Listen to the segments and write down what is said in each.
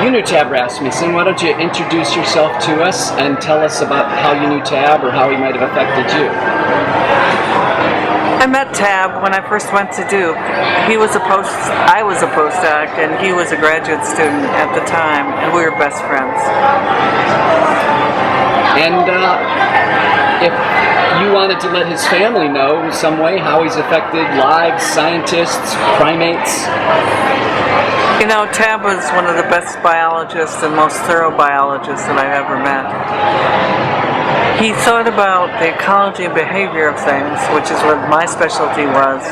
You knew Tab Rasmussen. Why don't you introduce yourself to us and tell us about how you knew Tab or how he might have affected you? I met Tab when I first went to Duke. I was a postdoc, and he was a graduate student at the time, and we were best friends. And if you wanted to let his family know in some way how he's affected lives, scientists, primates. You know, Tab was one of the best biologists and most thorough biologists that I've ever met. He thought about the ecology and behavior of things, which is what my specialty was,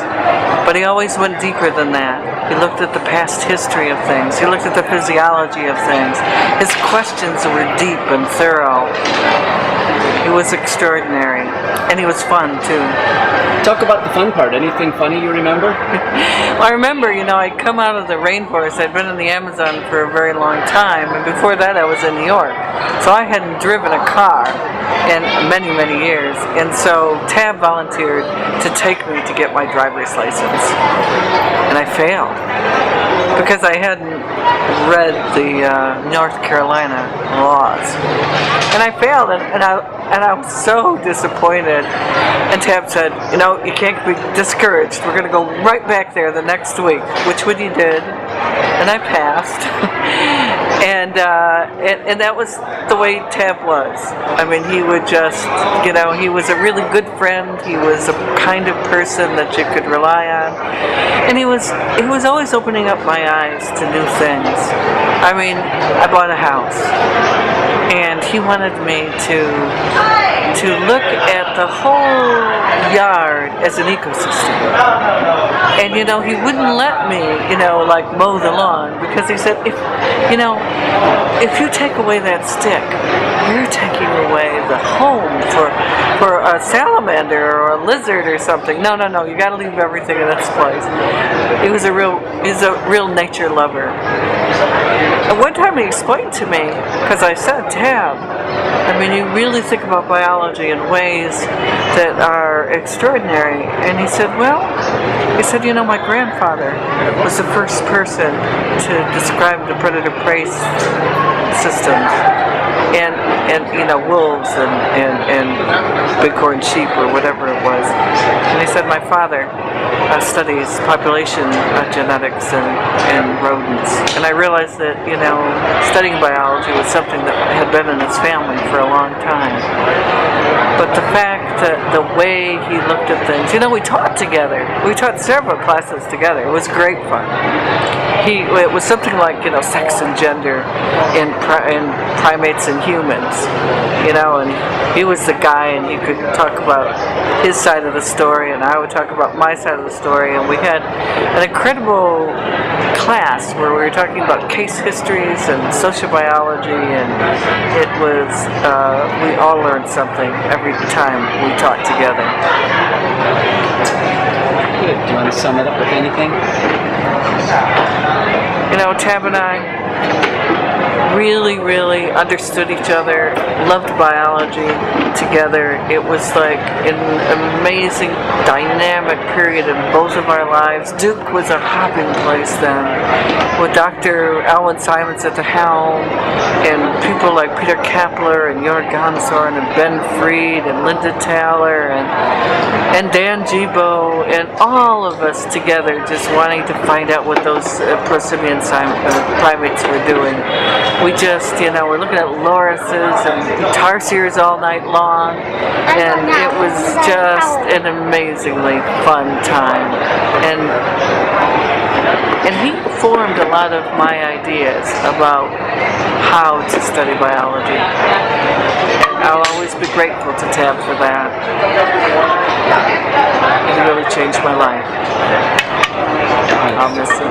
but he always went deeper than that. He looked at the past history of things. He looked at the physiology of things. His questions were deep and thorough. He was extraordinary, and he was fun too. Talk about the fun part. Anything funny you remember? Well, I remember, I'd come out of the rainforest. I'd been in the Amazon for a very long time, and before that I was in New York. So I hadn't driven a car in many, many years, and so Tab volunteered to take me to get my driver's license. And I failed, because I hadn't read the North Carolina laws. And I failed, and I was so disappointed. And Tab said, you can't be discouraged. We're going to go right back there the next week, which he did, and I passed. and that was the way Tab was. I mean, he would just, he was a really good friend. He was a kind of person that you could rely on, and he was always opening up my eyes to new things. I mean, I bought a house, and he wanted me to look at the whole yard as an ecosystem. And he wouldn't let me, mow the lawn, because he said, if you take away that stick, you're taking away the home for a salamander or a lizard or something. No, you got to leave everything in its place. He's a real nature lover. And one time he explained to me, because I said, Tab, you really think about biology in ways that are extraordinary. And he said, my grandfather was the first person to describe the predator-prey systems. And wolves and bighorn sheep or whatever it was. And he said, my father studies population genetics and rodents. And I realized that, studying biology was something that had been in his family for a long time. But the fact that the way he looked at things, we taught together. We taught several classes together. It was great fun. It was something like, sex and gender in primates and humans, and he was the guy, and he could talk about his side of the story, and I would talk about my side of the story, and we had an incredible class where we were talking about case histories and sociobiology, and it was, we all learned something every time we taught together. Good. Do you want to sum it up with anything? Tab and I really, really understood each other, loved biology together. It was like an amazing, dynamic period in both of our lives. Duke was a hopping place then, with Dr. Alwyn Simons at the helm, and people like Peter Kapler and Jorg Ganshorn and Ben Freed and Linda Taylor and Dan Gibo, and all of us together just wanting to find out what those prosimian primates were doing. We just, we're looking at lorises and tarsiers all night long, and it was just an amazingly fun time. And he formed a lot of my ideas about how to study biology. I'll always be grateful to Tab for that. It really changed my life. I'll miss him.